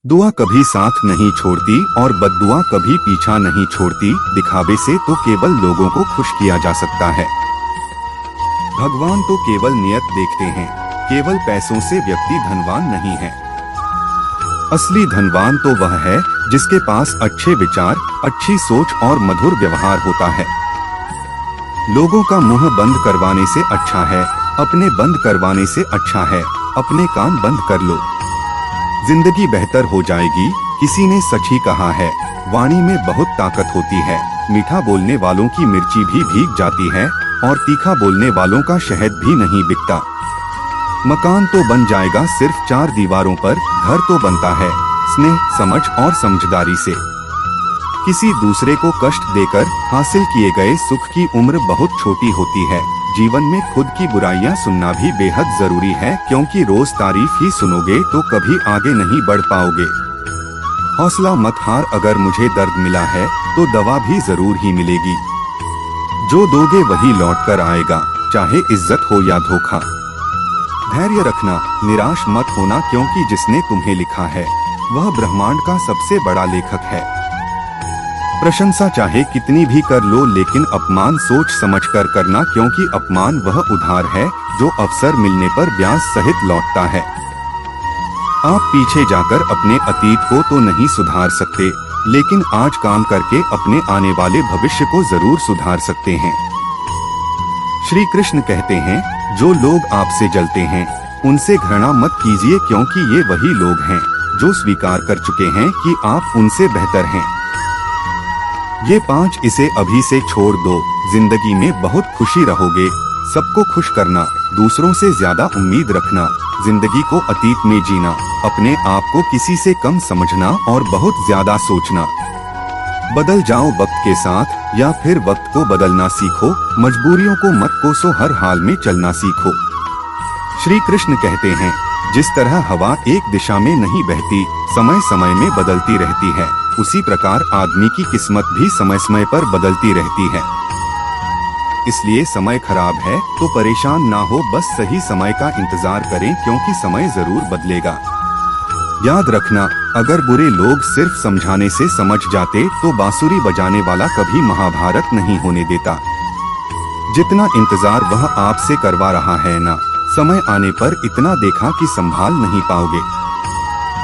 दुआ कभी साथ नहीं छोड़ती और बद्दुआ कभी पीछा नहीं छोड़ती। दिखावे से तो केवल लोगों को खुश किया जा सकता है। भगवान तो केवल नियत देखते हैं। केवल पैसों से व्यक्ति धनवान नहीं है। असली धनवान तो वह है जिसके पास अच्छे विचार, अच्छी सोच और मधुर व्यवहार होता है। लोगों का मुंह बंद करवाने से अच्छा है अपने बंद करवाने से अच्छा है अपने कान बंद कर लो। जिंदगी बेहतर हो जाएगी। किसी ने सच ही कहा है, वाणी में बहुत ताकत होती है। मीठा बोलने वालों की मिर्ची भी भीग जाती है और तीखा बोलने वालों का शहद भी नहीं बिकता। मकान तो बन जाएगा सिर्फ 4 दीवारों पर, घर तो बनता है स्नेह, समझ और समझदारी से। किसी दूसरे को कष्ट देकर हासिल किए गए सुख की उम्र बहुत छोटी होती है। जीवन में खुद की बुराइयां सुनना भी बेहद जरूरी है, क्योंकि रोज तारीफ ही सुनोगे तो कभी आगे नहीं बढ़ पाओगे। हौसला मत हार, अगर मुझे दर्द मिला है तो दवा भी जरूर ही मिलेगी। जो दोगे वही लौट कर आएगा, चाहे इज्जत हो या धोखा। धैर्य रखना, निराश मत होना, क्योंकि जिसने तुम्हें लिखा है वह ब्रह्मांड का सबसे बड़ा लेखक है। प्रशंसा चाहे कितनी भी कर लो, लेकिन अपमान सोच समझकर करना, क्योंकि अपमान वह उधार है जो अवसर मिलने पर ब्याज सहित लौटता है। आप पीछे जाकर अपने अतीत को तो नहीं सुधार सकते, लेकिन आज काम करके अपने आने वाले भविष्य को जरूर सुधार सकते हैं। श्री कृष्ण कहते हैं, जो लोग आपसे जलते हैं उनसे घृणा मत कीजिए, क्योंकि ये वही लोग हैं जो स्वीकार कर चुके हैं कि आप उनसे बेहतर हैं। ये 5 इसे अभी से छोड़ दो। जिंदगी में बहुत खुशी रहोगे। सबको खुश करना, दूसरों से ज्यादा उम्मीद रखना, जिंदगी को अतीत में जीना, अपने आप को किसी से कम समझना और बहुत ज्यादा सोचना। बदल जाओ वक्त के साथ या फिर वक्त को बदलना सीखो। मजबूरियों को मत कोसो, हर हाल में चलना सीखो। श्री कृष्ण कहते हैं, जिस तरह हवा एक दिशा में नहीं बहती, समय समय में बदलती रहती है, उसी प्रकार आदमी की किस्मत भी समय समय पर बदलती रहती है। इसलिए समय खराब है तो परेशान ना हो, बस सही समय का इंतजार करें, क्योंकि समय जरूर बदलेगा। याद रखना, अगर बुरे लोग सिर्फ समझाने से समझ जाते तो बांसुरी बजाने वाला कभी महाभारत नहीं होने देता। जितना इंतजार वह आपसे करवा रहा है ना, समय आने पर इतना देखा कि संभाल नहीं पाओगे।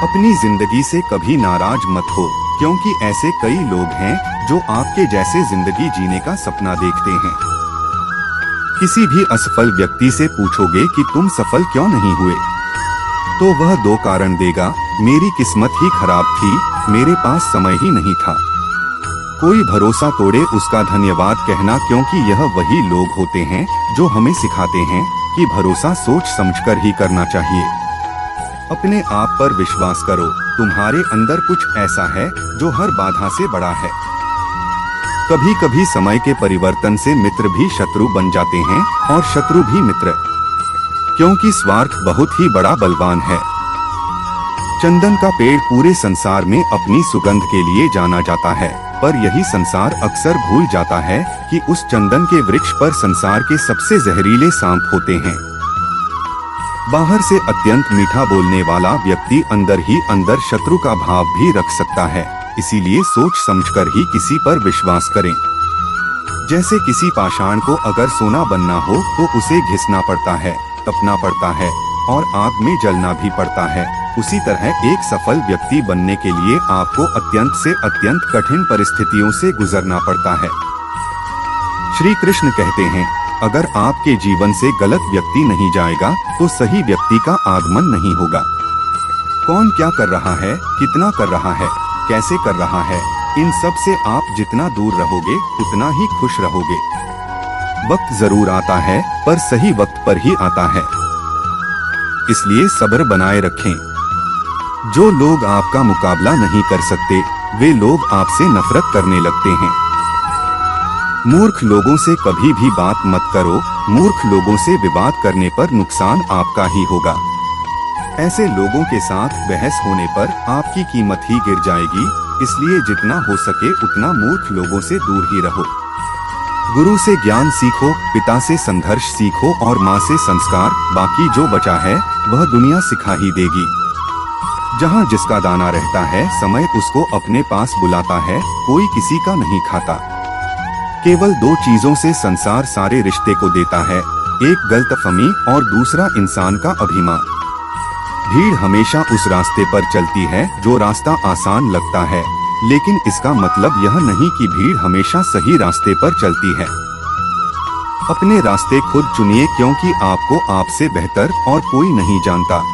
अपनी जिंदगी से कभी नाराज मत हो, क्योंकि ऐसे कई लोग हैं जो आपके जैसे जिंदगी जीने का सपना देखते हैं। किसी भी असफल व्यक्ति से पूछोगे कि तुम सफल क्यों नहीं हुए, तो वह 2 कारण देगा, मेरी किस्मत ही खराब थी, मेरे पास समय ही नहीं था। कोई भरोसा तोड़े उसका धन्यवाद कहना, क्योंकि यह वही लोग होते हैं जो हमें सिखाते हैं कि भरोसा सोच समझकर ही करना चाहिए। अपने आप पर विश्वास करो, तुम्हारे अंदर कुछ ऐसा है जो हर बाधा से बड़ा है। कभी कभी समय के परिवर्तन से मित्र भी शत्रु बन जाते हैं और शत्रु भी मित्र, क्योंकि स्वार्थ बहुत ही बड़ा बलवान है। चंदन का पेड़ पूरे संसार में अपनी सुगंध के लिए जाना जाता है, पर यही संसार अक्सर भूल जाता है कि उस चंदन के वृक्ष पर संसार के सबसे जहरीले सांप होते हैं। बाहर से अत्यंत मीठा बोलने वाला व्यक्ति अंदर ही अंदर शत्रु का भाव भी रख सकता है। इसीलिए सोच समझकर ही किसी पर विश्वास करें। जैसे किसी पाषाण को अगर सोना बनना हो तो उसे घिसना पड़ता है, तपना पड़ता है और आग में जलना भी पड़ता है, उसी तरह एक सफल व्यक्ति बनने के लिए आपको अत्यंत से अत्यंत कठिन परिस्थितियों से गुजरना पड़ता है। श्री कृष्ण कहते हैं, अगर आपके जीवन से गलत व्यक्ति नहीं जाएगा तो सही व्यक्ति का आगमन नहीं होगा। कौन क्या कर रहा है, कितना कर रहा है, कैसे कर रहा है, इन सब से आप जितना दूर रहोगे उतना ही खुश रहोगे। वक्त जरूर आता है, पर सही वक्त पर ही आता है। इसलिए सब्र बनाए रखें। जो लोग आपका मुकाबला नहीं कर सकते, वे लोग आपसे नफरत करने लगते हैं। मूर्ख लोगों से कभी भी बात मत करो। मूर्ख लोगों से विवाद करने पर नुकसान आपका ही होगा। ऐसे लोगों के साथ बहस होने पर आपकी कीमत ही गिर जाएगी। इसलिए जितना हो सके उतना मूर्ख लोगों से दूर ही रहो। गुरु से ज्ञान सीखो, पिता से संघर्ष सीखो और माँ से संस्कार। बाकी जो बचा है वह दुनिया सिखा ही देगी। जहाँ जिसका दाना रहता है समय उसको अपने पास बुलाता है, कोई किसी का नहीं खाता। केवल दो चीजों से संसार सारे रिश्ते को देता है, एक गलतफहमी और दूसरा इंसान का अभिमान। भीड़ हमेशा उस रास्ते पर चलती है जो रास्ता आसान लगता है, लेकिन इसका मतलब यह नहीं कि भीड़ हमेशा सही रास्ते पर चलती है। अपने रास्ते खुद चुनिए, क्योंकि आपको आपसे बेहतर और कोई नहीं जानता।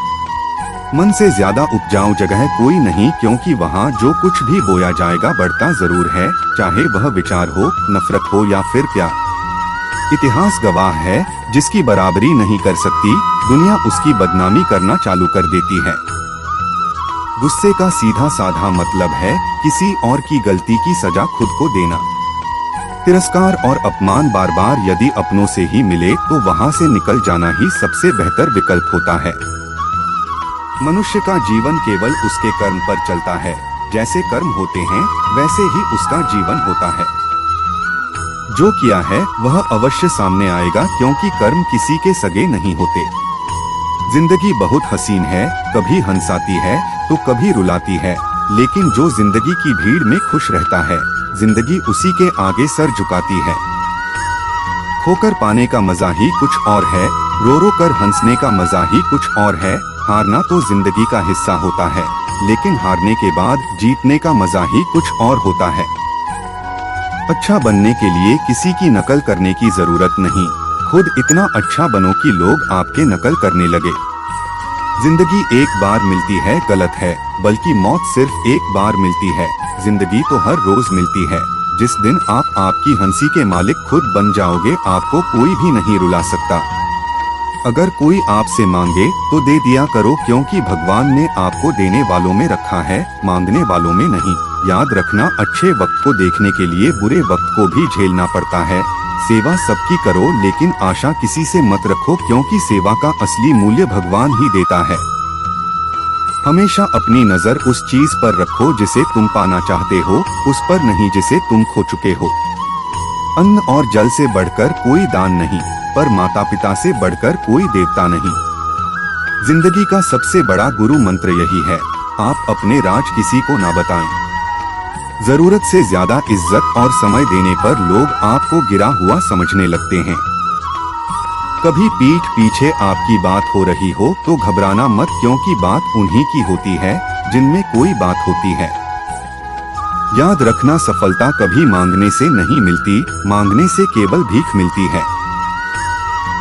मन से ज्यादा उपजाऊ जगह कोई नहीं, क्योंकि वहाँ जो कुछ भी बोया जाएगा बढ़ता जरूर है, चाहे वह विचार हो, नफरत हो या फिर प्यार। इतिहास गवाह है, जिसकी बराबरी नहीं कर सकती दुनिया उसकी बदनामी करना चालू कर देती है। गुस्से का सीधा साधा मतलब है किसी और की गलती की सजा खुद को देना। तिरस्कार और अपमान बार बार यदि अपनों से ही मिले तो वहाँ से निकल जाना ही सबसे बेहतर विकल्प होता है। मनुष्य का जीवन केवल उसके कर्म पर चलता है, जैसे कर्म होते हैं वैसे ही उसका जीवन होता है। जो किया है वह अवश्य सामने आएगा, क्योंकि कर्म किसी के सगे नहीं होते। जिंदगी बहुत हसीन है, कभी हंसाती है तो कभी रुलाती है, लेकिन जो जिंदगी की भीड़ में खुश रहता है जिंदगी उसी के आगे सर झुकाती है। खोकर पाने का मजा ही कुछ और है, रो रो कर हंसने का मजा ही कुछ और है। हारना तो जिंदगी का हिस्सा होता है, लेकिन हारने के बाद जीतने का मजा ही कुछ और होता है। अच्छा बनने के लिए किसी की नकल करने की जरूरत नहीं, खुद इतना अच्छा बनो कि लोग आपके नकल करने लगे। जिंदगी एक बार मिलती है गलत है, बल्कि मौत सिर्फ एक बार मिलती है। जिंदगी तो हर रोज मिलती है। जिस दिन आप आपकी हंसी के मालिक खुद बन जाओगे, आपको कोई भी नहीं रुला सकता। अगर कोई आपसे मांगे तो दे दिया करो, क्योंकि भगवान ने आपको देने वालों में रखा है, मांगने वालों में नहीं। याद रखना, अच्छे वक्त को देखने के लिए बुरे वक्त को भी झेलना पड़ता है। सेवा सबकी करो, लेकिन आशा किसी से मत रखो, क्योंकि सेवा का असली मूल्य भगवान ही देता है। हमेशा अपनी नजर उस चीज पर रखो जिसे तुम पाना चाहते हो, उस पर नहीं जिसे तुम खो चुके हो। अन्न और जल से बढ़कर कोई दान नहीं, पर माता पिता से बढ़कर कोई देवता नहीं। जिंदगी का सबसे बड़ा गुरु मंत्र यही है, आप अपने राज किसी को ना बताएं। जरूरत से ज्यादा इज्जत और समय देने पर लोग आपको गिरा हुआ समझने लगते हैं। कभी पीठ पीछे आपकी बात हो रही हो तो घबराना मत, क्योंकि बात उन्हीं की होती है जिनमें कोई बात होती है। याद रखना, सफलता कभी मांगने से नहीं मिलती, मांगने से केवल भीख मिलती है।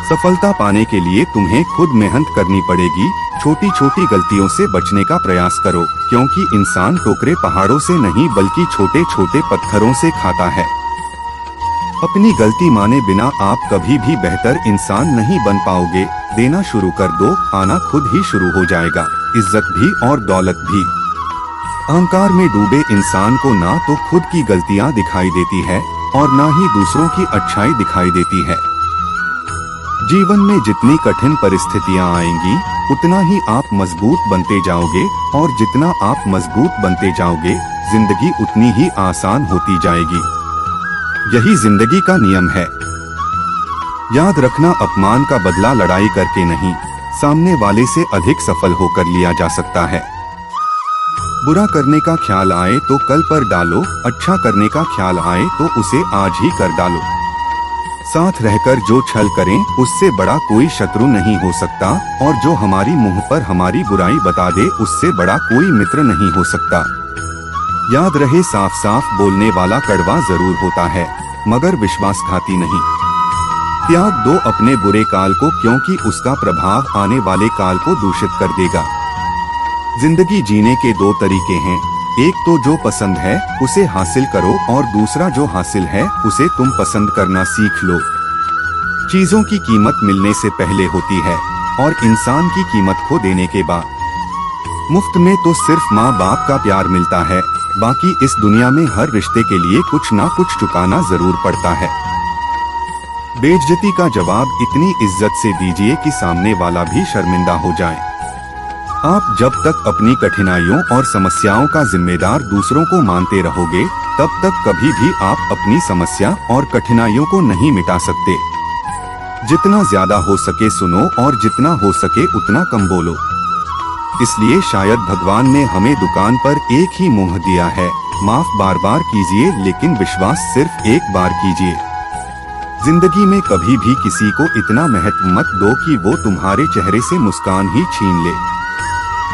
सफलता पाने के लिए तुम्हें खुद मेहनत करनी पड़ेगी। छोटी छोटी गलतियों से बचने का प्रयास करो, क्योंकि इंसान टोकरे पहाड़ों से नहीं बल्कि छोटे छोटे पत्थरों से खाता है। अपनी गलती माने बिना आप कभी भी बेहतर इंसान नहीं बन पाओगे। देना शुरू कर दो, आना खुद ही शुरू हो जाएगा, इज्जत भी और दौलत भी। अहंकार में डूबे इंसान को ना तो खुद की गलतियां दिखाई देती है और ना ही दूसरों की अच्छाई दिखाई देती है। जीवन में जितनी कठिन परिस्थितियां आएंगी उतना ही आप मजबूत बनते जाओगे, और जितना आप मजबूत बनते जाओगे जिंदगी उतनी ही आसान होती जाएगी। यही जिंदगी का नियम है। याद रखना, अपमान का बदला लड़ाई करके नहीं, सामने वाले से अधिक सफल होकर लिया जा सकता है। बुरा करने का ख्याल आए तो कल पर डालो, अच्छा करने का ख्याल आए तो उसे आज ही कर डालो। साथ रहकर जो छल करें उससे बड़ा कोई शत्रु नहीं हो सकता, और जो हमारी मुंह पर हमारी बुराई बता दे उससे बड़ा कोई मित्र नहीं हो सकता। याद रहे, साफ साफ बोलने वाला कड़वा जरूर होता है, मगर विश्वासघाती नहीं। त्याग दो अपने बुरे काल को, क्योंकि उसका प्रभाव आने वाले काल को दूषित कर देगा। जिंदगी जीने के दो तरीके हैं, एक तो जो पसंद है उसे हासिल करो, और दूसरा जो हासिल है उसे तुम पसंद करना सीख लो। चीजों की कीमत मिलने से पहले होती है, और इंसान की कीमत खो देने के बाद। मुफ्त में तो सिर्फ माँ बाप का प्यार मिलता है, बाकी इस दुनिया में हर रिश्ते के लिए कुछ ना कुछ चुकाना जरूर पड़ता है। बेइज्जती का जवाब इतनी इज्जत से दीजिए कि सामने वाला भी शर्मिंदा हो जाए। आप जब तक अपनी कठिनाइयों और समस्याओं का जिम्मेदार दूसरों को मानते रहोगे, तब तक कभी भी आप अपनी समस्या और कठिनाइयों को नहीं मिटा सकते। जितना ज्यादा हो सके सुनो, और जितना हो सके उतना कम बोलो। इसलिए शायद भगवान ने हमें दुकान पर एक ही मुंह दिया है, माफ बार बार कीजिए लेकिन विश्वास सिर्फ एक बार कीजिए। जिंदगी में कभी भी किसी को इतना महत्व मत दो कि वो तुम्हारे चेहरे से मुस्कान ही छीन ले।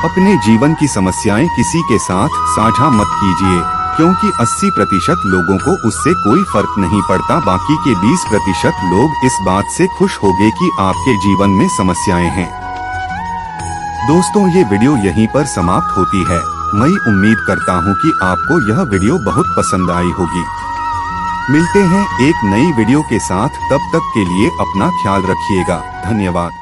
अपने जीवन की समस्याएं किसी के साथ साझा मत कीजिए, क्योंकि 80% लोगों को उससे कोई फर्क नहीं पड़ता, बाकी के 20% लोग इस बात से खुश होंगे कि आपके जीवन में समस्याएं हैं। दोस्तों, ये वीडियो यहीं पर समाप्त होती है। मैं उम्मीद करता हूँ कि आपको यह वीडियो बहुत पसंद आई होगी। मिलते हैं एक नई वीडियो के साथ, तब तक के लिए अपना ख्याल रखिएगा। धन्यवाद।